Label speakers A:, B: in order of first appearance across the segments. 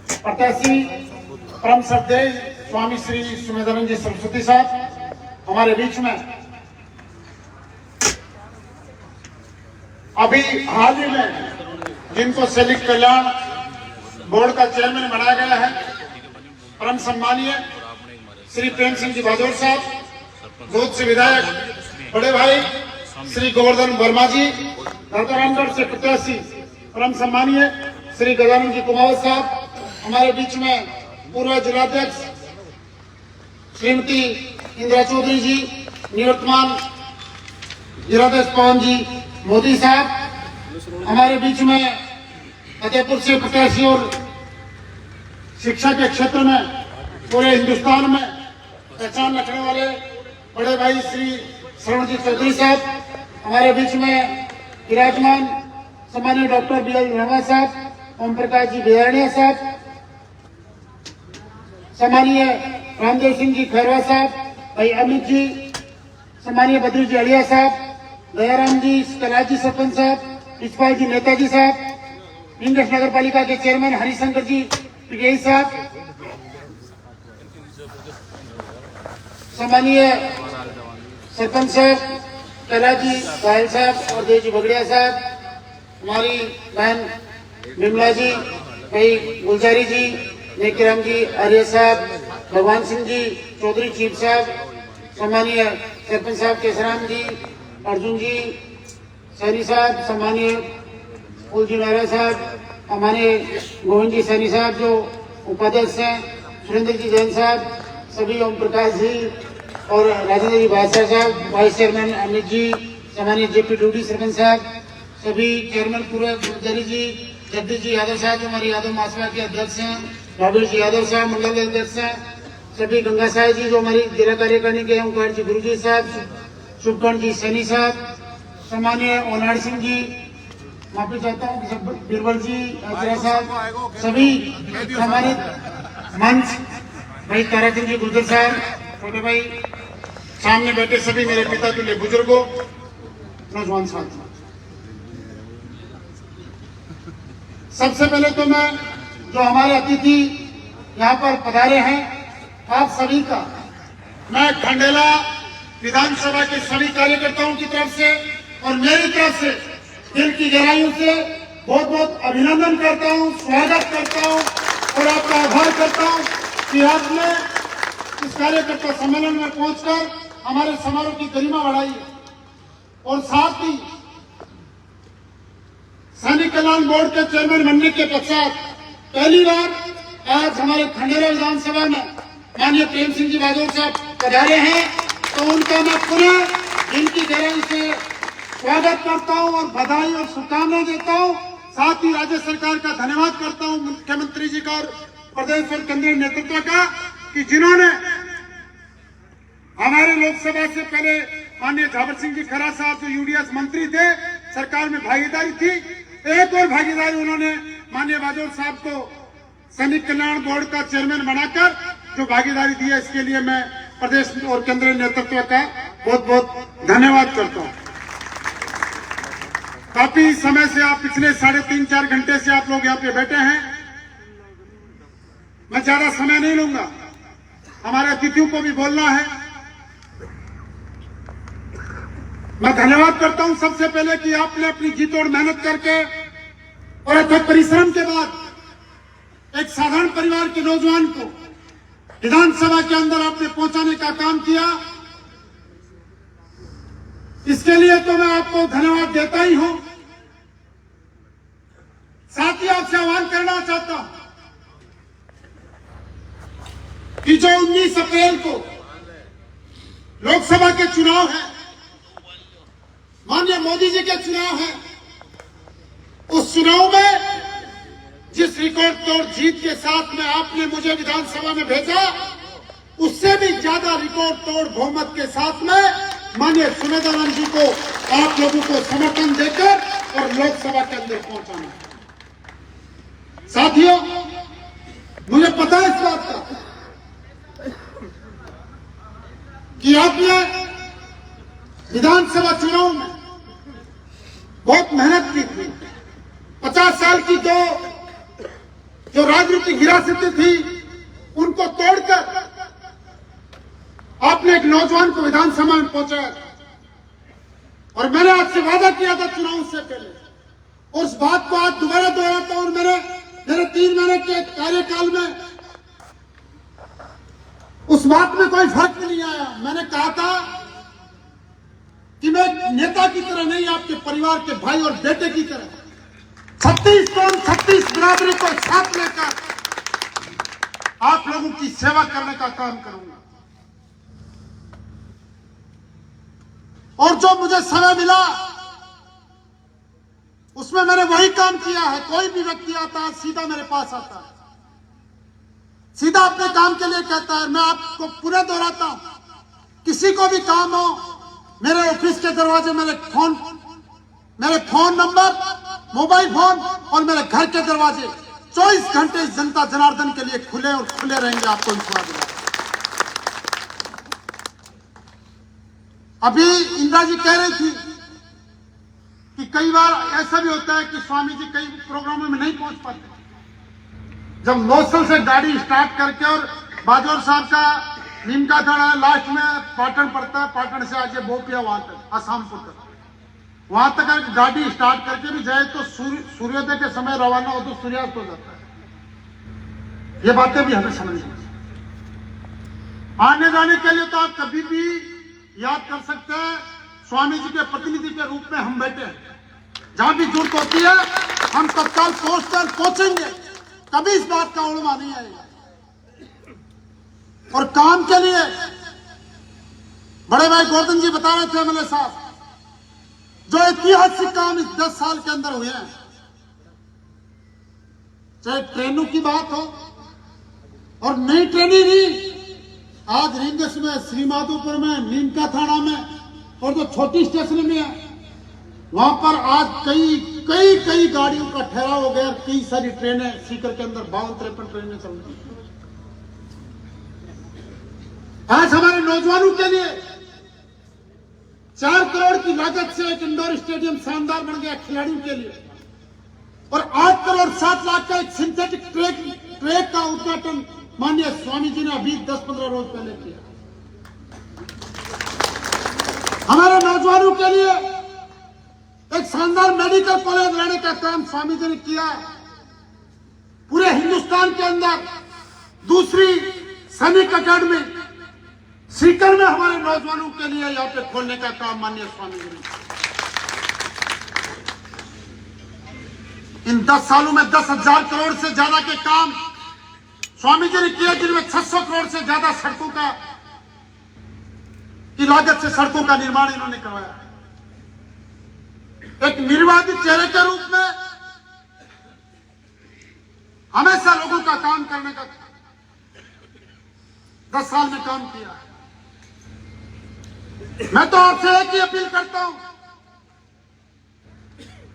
A: प्रत्याशी परम श्रद्धेय स्वामी श्री सुमेधानंद जी सरस्वती साहब हमारे बीच में अभी हाल ही में जिनको सैनिक कल्याण बोर्ड का चेयरमैन बनाया गया है, परम सम्मानीय श्री प्रेम सिंह जी बाजौर साहब, दूध से विधायक बड़े भाई श्री गोवर्धन वर्मा जी, धरतरामगढ़ से प्रत्याशी परम सम्मानीय श्री गजानन जी कुमावत साहब, हमारे बीच में पूर्व जिलाध्यक्ष श्रीमती इंदिरा चौधरी जी, निवर्तमान जिलाध्यक्ष पवन जी मोदी साहब, हमारे बीच में फतेहपुर से प्रत्याशी और शिक्षा के क्षेत्र में पूरे हिंदुस्तान में पहचान रखने वाले बड़े भाई श्री श्रवणजीत चौधरी साहब, हमारे बीच में विराजमान सम्मानीय डॉक्टर बी.एल. वर्मा साहब, ओम प्रकाश जी बिहारिया साहब, सम्मानीय रामदेव सिंह जी खैरवा साहब, भाई अमित जी, सम्मानीय बद्री जी अलिया साहब, दयाराम जी कलाज जी सरपंच साहब, इस्पाल जी नेताजी साहब, इंग्लिश नगर पालिका के चेयरमैन हरिशंकर जी पिगेई साहब, सम्मानीय सरपंच साहब कैलाश जी घायल साहब और देव जी बगड़िया साहब, हमारी बहन बिमला जी, भाई गुलजारी जी, नेकीराम जी आर्य साहब, भगवान सिंह जी चौधरी चीफ साहब, सम्मानीय सरपंच साहब केसराम जी, अर्जुन जी सैनी साहब, सम्मानीय फूल जी नारा साहब, हमारे गोविंद जी सैनी साहब जो उपाध्यक्ष हैं, सुरेंद्र जी जैन साहब, सभी ओम प्रकाश जी और राजेंद्र जी बादशाह साहब, वाइस चेयरमैन अमित जी, सम्मानीय जेपी डूडी सरपंच साहब, सभी चेयरमैन पूरे गुलजारी जी, जगदीश जी यादव साहब जो हमारे यादव महासभा के अध्यक्ष हैं, भावेश जी यादव साहब मंडल अध्यक्ष हैं, सभी गंगा साहब जी जो हमारी जिला कार्यकारिणी के ओंकार जी गुरु जी साहब, शुभकर्ण जी सैनी साहब, सम्मानीय ओनाड़ सिंह जी, माफी चाहता हूँ बीरबल जी साहब, सभी हमारे मंच भाई ताराचंद जी गुर्जर साहब, छोटे भाई सामने बैठे सभी मेरे पिता के लिए बुजुर्गों, नौजवान साथियों, सबसे पहले तो मैं जो हमारे अतिथि यहाँ पर पधारे हैं आप सभी का मैं खंडेला विधानसभा के सभी कार्यकर्ताओं की तरफ से और मेरी तरफ से दिल की गहराइयों से बहुत बहुत अभिनंदन करता हूँ, स्वागत करता हूँ और आपका आभार करता हूँ कि आपने इस कार्यकर्ता सम्मेलन में पहुंचकर हमारे समारोह की गरिमा बढ़ाई है और साथ ही सैनिक कल्याण बोर्ड के चेयरमैन बनने के पश्चात पहली बार आज हमारे खंडेला विधानसभा में माननीय प्रेम सिंह जी बाजौर साहब पधारे हैं, तो उनका मैं पुनः दिल की गहराई से स्वागत करता हूं और बधाई और शुभकामनाएं देता हूं। साथ ही राज्य सरकार का धन्यवाद करता हूं, मुख्यमंत्री जी का और प्रदेश और केंद्रीय नेतृत्व का, कि जिन्होंने हमारे लोकसभा से पहले माननीय झावर सिंह जी खरा साहब जो यूडीएस मंत्री थे, सरकार में भागीदारी थी, एक और भागीदारी उन्होंने माननीय बाजौर साहब को सैनिक कल्याण बोर्ड का चेयरमैन बनाकर जो भागीदारी दी है, इसके लिए मैं प्रदेश और केंद्रीय नेतृत्व का बहुत बहुत धन्यवाद करता हूं। काफी समय से आप पिछले 3.5-4 घंटे से आप लोग यहाँ पे बैठे हैं, मैं ज्यादा समय नहीं लूंगा, हमारे अतिथियों को भी बोलना है। मैं धन्यवाद करता हूं सबसे पहले कि आपने अपनी जी तोड़ मेहनत करके और अथक परिश्रम के बाद एक साधारण परिवार के नौजवान को विधानसभा के अंदर आपने पहुंचाने का काम किया। इसके लिए तो मैं आपको धन्यवाद देता ही हूं। साथ ही आपसे आह्वान करना चाहता हूं कि जो 19 अप्रैल को लोकसभा के चुनाव है, माननीय मोदी जी के चुनाव है, उस चुनाव में जिस रिकॉर्ड तोड़ जीत के साथ में आपने मुझे विधानसभा में भेजा, उससे भी ज्यादा रिकॉर्ड तोड़ बहुमत के साथ में माननीय सुमेधानंद जी को आप लोगों को समर्थन देकर और लोकसभा के अंदर पहुंचाना। साथियों, मुझे पता है इस बात का कि आपने विधानसभा चुनाव में बहुत मेहनत की थी। 50 साल की जो जो राजनीतिक हिरासतें थी उनको तोड़कर आपने एक नौजवान को विधानसभा में पहुंचाया और मैंने आपसे वादा किया था चुनाव से पहले, उस बात को आज दोबारा दोहराता हूं। मेरे 3 महीने के कार्यकाल में उस बात में कोई फर्क नहीं आया। मैंने कहा था कि मैं नेता की तरह नहीं, आपके परिवार के भाई और बेटे की तरह 36 कौम 36 बिरादरी को साथ लेकर आप लोगों की सेवा करने का काम करूंगा। और जो मुझे समय मिला उसमें मैंने वही काम किया है। कोई भी व्यक्ति आता है सीधा मेरे पास आता है, सीधा अपने काम के लिए कहता है। मैं आपको पूरा दोहराता हूं, किसी को भी काम हो, मेरे ऑफिस के दरवाजे मेरे फोन नंबर, मोबाइल फोन और मेरे घर के दरवाजे 24 घंटे जनता जनार्दन के लिए खुले और खुले रहेंगे। आपको विश्वास दिलाता। अभी इंदिरा जी कह रही थी कि कई बार ऐसा भी होता है कि स्वामी जी कई प्रोग्रामों में नहीं पहुंच पाते। जब लोसल से गाड़ी स्टार्ट करके और बाजौर साहब का नीम का थाना लास्ट में पाटन पड़ता है, पाटन से आगे बोपिया वहां तक आसामपुर तक, वहां तक अगर गाड़ी स्टार्ट करके भी जाए तो सूर्योदय के समय रवाना हो तो सूर्यास्त हो जाता है। ये बातें भी हमें समझनी चाहिए। आने जाने के लिए तो आप कभी भी याद कर सकते हैं, स्वामी जी के प्रतिनिधि के रूप में हम बैठे हैं। जहां भी जरूरत होती है हम तत्काल पहुंचेंगे, कभी इस बात का उड़वा नहीं आएगा। और काम के लिए बड़े भाई गोवर्धन जी बता रहे थे एमएलए साहब, जो ऐतिहासिक काम इस 10 साल के अंदर हुए हैं, चाहे ट्रेनों की बात हो और नई ट्रेनें नहीं, आज रिंगस में, श्रीमाधोपुर में, नीमका थाना में और जो छोटी स्टेशन में है वहां पर आज कई गाड़ियों का ठहराव हो गया। कई सारी ट्रेनें सीकर के अंदर 52-53 ट्रेनें चल रही हैं। आज हमारे नौजवानों के लिए 4 करोड़ की लागत से एक इंडोर स्टेडियम शानदार बन गया खिलाड़ियों के लिए, और 8 करोड़ 7 लाख का एक सिंथेटिक ट्रैक का उद्घाटन माननीय स्वामी जी ने अभी 10-15 रोज पहले किया। हमारे नौजवानों के लिए एक शानदार मेडिकल कॉलेज लाने का काम स्वामी जी ने किया। पूरे हिंदुस्तान के अंदर दूसरी सैनिक अकेडमी सीकर में हमारे नौजवानों के लिए यहाँ पे खोलने का काम माननीय स्वामी जी ने। इन 10 सालों में 10,000 करोड़ से ज्यादा के काम स्वामी जी ने किया, जिनमें 600 करोड़ से ज्यादा सड़कों की लागत से सड़कों का निर्माण इन्होंने करवाया। एक निर्वाचित चेहरे के रूप में हमेशा लोगों का काम करने का 10 साल में काम किया। मैं तो आपसे एक ही अपील करता हूं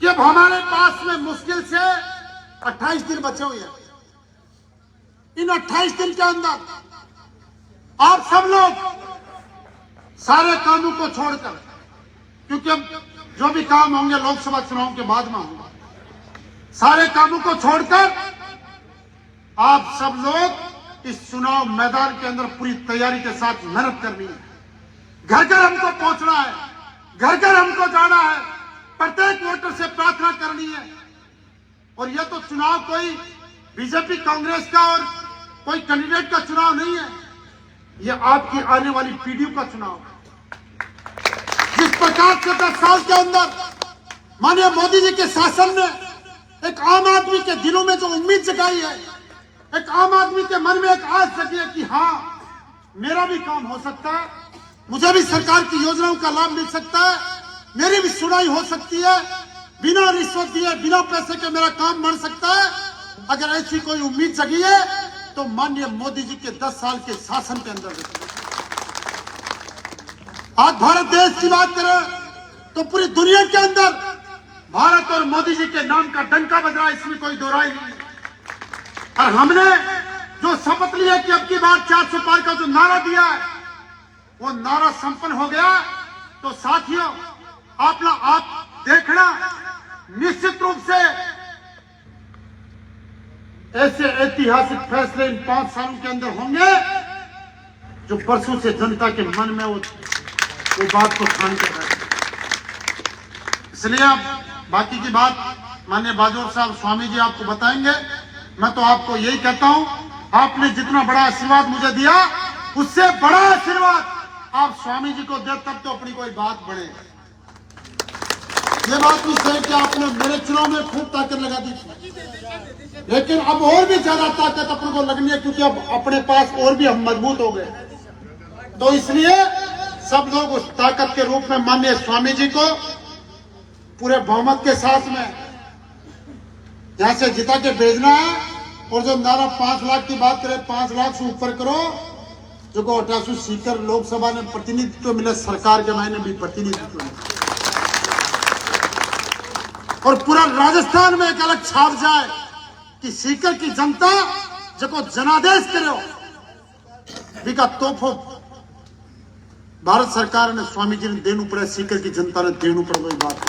A: कि अब हमारे पास में मुश्किल से 28 दिन बचे हुए हैं। इन 28 दिन के अंदर आप सब लोग सारे कामों को छोड़कर, क्योंकि अब जो भी काम होंगे लोकसभा चुनाव के बाद में होंगे, सारे कामों को छोड़कर आप सब लोग इस चुनाव मैदान के अंदर पूरी तैयारी के साथ मेहनत करनी है। घर घर हमको पहुंचना है, घर घर हमको जाना है, प्रत्येक वोटर से प्रार्थना करनी है। और यह तो चुनाव कोई बीजेपी कांग्रेस का और कोई कैंडिडेट का चुनाव नहीं है, यह आपकी आने वाली पीढ़ियों का चुनाव है। जिस प्रकार से 10 साल के अंदर माननीय मोदी जी के शासन ने एक आम आदमी के दिलों में जो उम्मीद जगाई है, एक आम आदमी के मन में एक आस जगी है कि हाँ मेरा भी काम हो सकता है, मुझे भी सरकार की योजनाओं का लाभ मिल सकता है, मेरी भी सुनाई हो सकती है, बिना रिश्वत दिए बिना पैसे के मेरा काम बन सकता है। अगर ऐसी कोई उम्मीद जगी है तो माननीय मोदी जी के 10 साल के शासन के अंदर आज भारत देश की बात करें तो पूरी दुनिया के अंदर भारत और मोदी जी के नाम का डंका बज रहा है, इसमें कोई दो राय नहीं। और हमने जो शपथ लिया कि अब की बार 400 पार का जो नारा दिया है वो नारा संपन्न हो गया। तो साथियों आप देखना, निश्चित रूप से ऐसे ऐतिहासिक फैसले इन 5 सालों के अंदर होंगे जो परसों से जनता के मन में वो बात को ठान कर रहे। इसलिए अब बाकी की बात माननीय बाजोर साहब स्वामी जी आपको बताएंगे। मैं तो आपको यही कहता हूं, आपने जितना बड़ा आशीर्वाद मुझे दिया उससे बड़ा आशीर्वाद आप स्वामी जी को दे, तब तो अपनी कोई बात बढ़े। ये बात भी सही कि आपने मेरे चुनाव में खूब ताकत लगा दी थी, लेकिन अब और भी ज्यादा ताकत अपने को लगनी है, क्योंकि अब अपने पास और भी हम मजबूत हो गए। तो इसलिए सब लोग उस ताकत के रूप में माननीय स्वामी जी को पूरे बहुमत के साथ में यहां से जिता के भेजना है। और जो नारा 5 लाख की बात करें, 5 लाख से ऊपर करो, जो को 88 सीकर लोकसभा ने प्रतिनिधित्व मिले, सरकार के मायने भी प्रतिनिधित्व मिले, और पूरा राजस्थान में एक अलग छाप जाए कि सीकर की जनता जो जनादेश करो विका तोहफो भारत सरकार ने स्वामी जी ने देनु पड़े, सीकर की जनता ने देनु पड़े, वही बात है।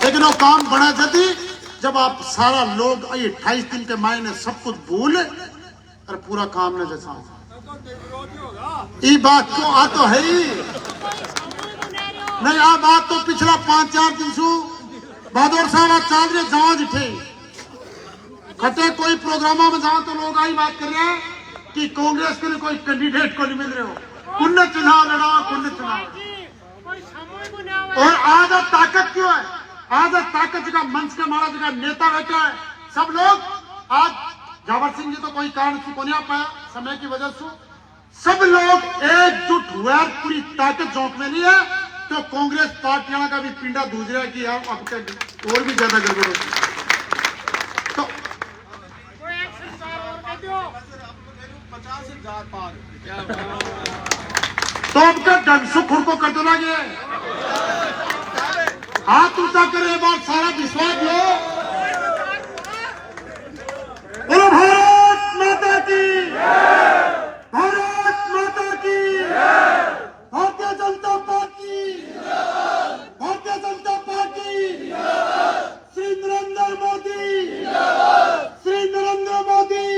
A: लेकिन वो काम बना जाती जब आप सारा लोग 28 दिन के मायने सब कुछ भूल और पूरा काम न जैसा ये बात तो आ तो है ही नहीं। आ बात तो पिछला 5-4 दिन से बादौर साहब आज चाल रहे जहां जिठे खटे कोई प्रोग्राम में जहां तो लोग आई बात कर रहे हैं कि कांग्रेस के लिए कोई कैंडिडेट को नहीं मिल रहे हो, कुंड चुनाव लड़ाओ, कुंड चुनाव। और आज ताकत क्यों है? आज ताकत जगह मंच के मारा जगह नेता बैठा है, सब लोग आज जावर सिंह जी तो कोई कारण से को नहीं आ पाया समय की वजह से, सब लोग एकजुट हुए, पूरी ताकत जोंक में नहीं है। तो कांग्रेस पार्टियां का भी पिंडा दूज रहा है कि यार अब तक और भी ज्यादा गड़बड़ होती है। तो अब तक ढंग से खुद को कर दो लगे, हाथ ऊंचा करे, बात सारा विश्वास लो। बोलो भारत माता की, भारत माता की, भारतीय जनता पार्टी, भारतीय जनता पार्टी, श्री नरेंद्र मोदी, श्री नरेंद्र मोदी,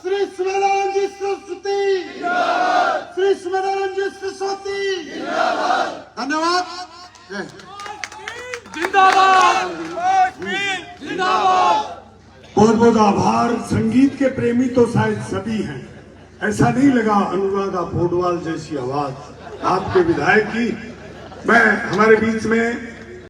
A: श्री स्मरण जी सरस्वती, श्री स्मरण जी सरस्वती। धन्यवाद।
B: जिंदाबाद, जिंदाबाद।
C: बहुत बहुत आभार। संगीत के प्रेमी तो शायद सभी हैं, ऐसा नहीं लगा अनुराधा पौडवाल जैसी आवाज आपके विधायक की। मैं हमारे बीच में